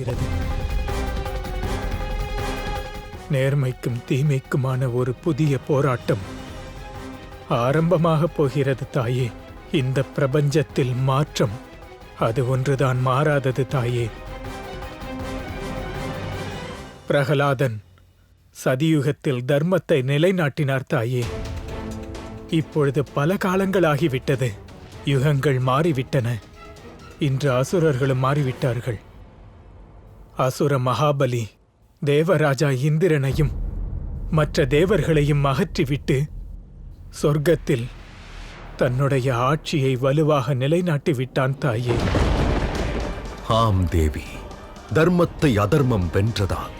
போகிறது. நேர்மைக்கும் தீமைக்குமான ஒரு புதிய போராட்டம் ஆரம்பமாக போகிறது தாயே. இந்த பிரபஞ்சத்தில் மாற்றம், அது ஒன்றுதான் மாறாதது தாயே. பிரகலாதன் சதியுகத்தில் தர்மத்தை நிலைநாட்டினார் தாயே. இப்பொழுது பல காலங்களாகிவிட்டது. யுகங்கள் மாறிவிட்டன. இன்று அசுரர்களும் மாறிவிட்டார்கள். அசுர மகாபலி தேவராஜா இந்திரனையும் மற்ற தேவர்களையும் அகற்றிவிட்டு சொர்க்கத்தில் தன்னுடைய ஆட்சியை வலுவாக நிலைநாட்டிவிட்டான் தாயே. ஆம் தேவி, தர்மத்தை அதர்மம் வென்றதால்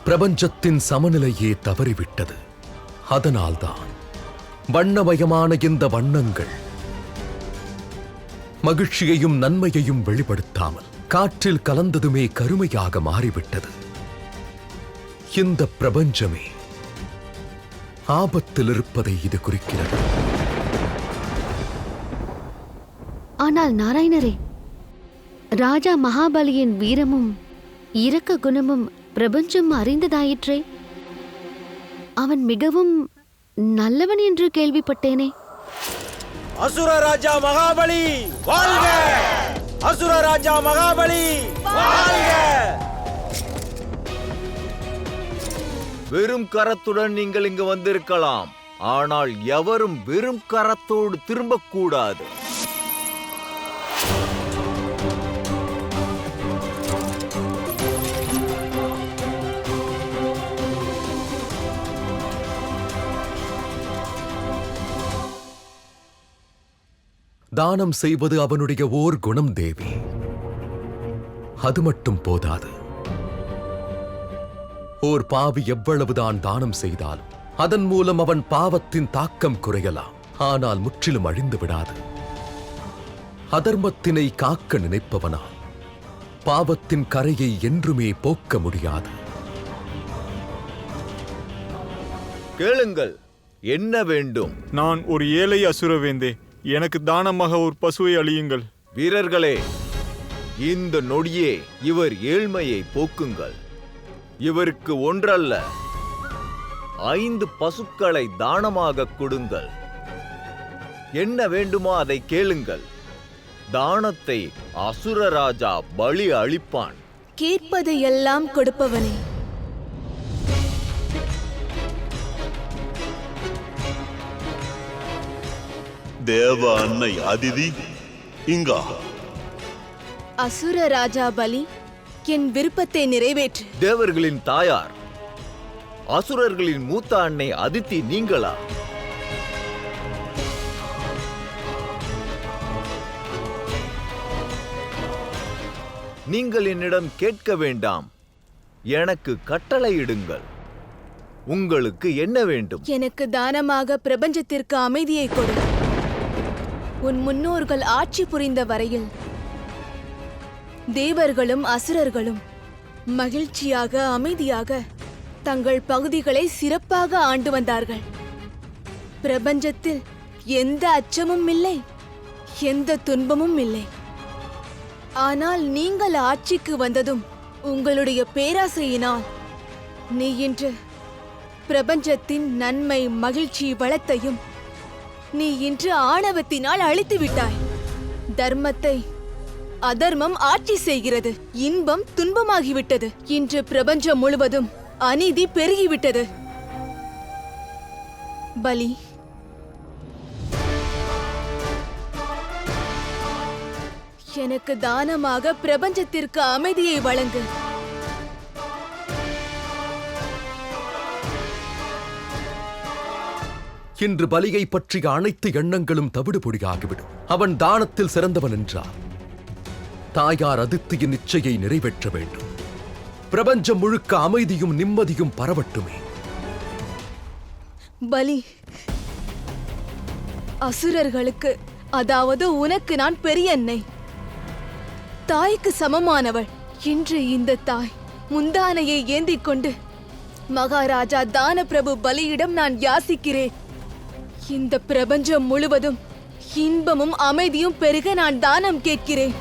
பிரபஞ்சத்தின் சமநிலையே தவறிவிட்டது. அதனால்தான் வண்ணமயமான இந்த வண்ணங்கள் மகிழ்ச்சியையும் நன்மையையும் வெளிப்படுத்தாமல் காற்றில் கலந்ததுமே கருமையாக மாறிவிட்டது. இந்த பிரபஞ்சமே ஆபத்தில் இருப்பதை இது குறிக்கிறது. ஆனால் நாராயணரே, ராஜா மகாபலியின் வீரமும் இரக்க குணமும் பிரபஞ்சம் அறிந்ததாயிற்றே. அவன் மிகவும் நல்லவன் என்று கேள்விப்பட்டேனே. அசுர ராஜா மகாபலி வாழ்க! அசுர ராஜா மகாபலி வாழ்க! வெறும் கரத்துடன் நீங்கள் இங்கு வந்திருக்கலாம், ஆனால் எவரும் வெறும் கரத்தோடு திரும்பக்கூடாது. தானம் செய்வது அவனுடைய ஓர் குணம் தேவி. அது மட்டும் போதாது. ஓர் பாவி எவ்வளவுதான் தானம் செய்தாலும் அதன் மூலம் அவன் பாவத்தின் தாக்கம் குறையலாம், ஆனால் முற்றிலும் அழிந்து விடாது. அதர்மத்தினை காக்க நினைப்பவனால் பாவத்தின் கரையை என்றுமே போக்க முடியாது. கேளுங்கள், என்ன வேண்டும்? நான் ஒரு ஏழை அசுரவேந்தே. எனக்கு தானமாக ஒரு பசுவை அளியுங்கள். வீரர்களே, இந்த நொடியே இவர் ஏழ்மையை போக்குங்கள். இவருக்கு ஒன்றல்ல 5 பசுக்களை தானமாக கொடுங்கள். என்ன வேண்டுமோ அதை கேளுங்கள். தானத்தை அசுர ராஜா பலி அளிப்பான். கேட்பதையெல்லாம் கொடுப்பவனே, தேவ அன்னை அதிதி இங்கா. அசுர ராஜா பலி, என் விருப்பத்தை நிறைவேற்று. தேவர்களின் தாயார், அசுரர்களின் மூத்த அன்னை அதித்தி நீங்களா? நீங்கள் என்னிடம் கேட்க வேண்டாம், எனக்கு கட்டளையிடுங்கள். உங்களுக்கு என்ன வேண்டும்? எனக்கு தானமாக பிரபஞ்சத்திற்கு அமைதியை கொடு. உன் முன்னோர்கள் ஆட்சி புரிந்த வரையில் தேவர்களும் அசுரர்களும் மகிழ்ச்சியாக அமைதியாக தங்கள் பகுதிகளை சிறப்பாக ஆண்டு வந்தார்கள். பிரபஞ்சத்தில் எந்த அச்சமும் இல்லை, எந்த துன்பமும் இல்லை. ஆனால் நீங்கள் ஆட்சிக்கு வந்ததும் உங்களுடைய பேராசையினால் நீ இன்று பிரபஞ்சத்தின் நன்மை, மகிழ்ச்சி, வளத்தையும் நீ இன்று ஆணவத்தினால் அழித்து விட்டாய். தர்மத்தை அதர்மம் ஆட்சி செய்கிறது. இன்பம் துன்பமாகிவிட்டது. இன்று பிரபஞ்சம் முழுவதும் அநீதி பெருகிவிட்டது. பலி, எனக்கு தானமாக பிரபஞ்சத்திற்கு அமைதியை வழங்கு. இன்று பலியை பற்றிய அனைத்து எண்ணங்களும் தவிடுபொடியாகிவிடும். அவன் தானத்தில் சிறந்தவன் என்றார். தாயார் அதித்தியின் இச்சையை நிறைவேற்ற வேண்டும். பிரபஞ்சம் முழுக்க அமைதியும் நிம்மதியும் பரவட்டுமே. பலி, அசுரர்களுக்கு, அதாவது உனக்கு நான் பெரிய அன்னை, தாய்க்கு சமமானவள். இன்று இந்த தாய் முந்தானையை ஏந்திக் கொண்டு மகாராஜா தான பிரபு பலியிடம் நான் யாசிக்கிறேன். இந்த பிரபஞ்சம் முழுவதும் இன்பமும் அமைதியும் பெருக நான் தானம் கேட்கிறேன்.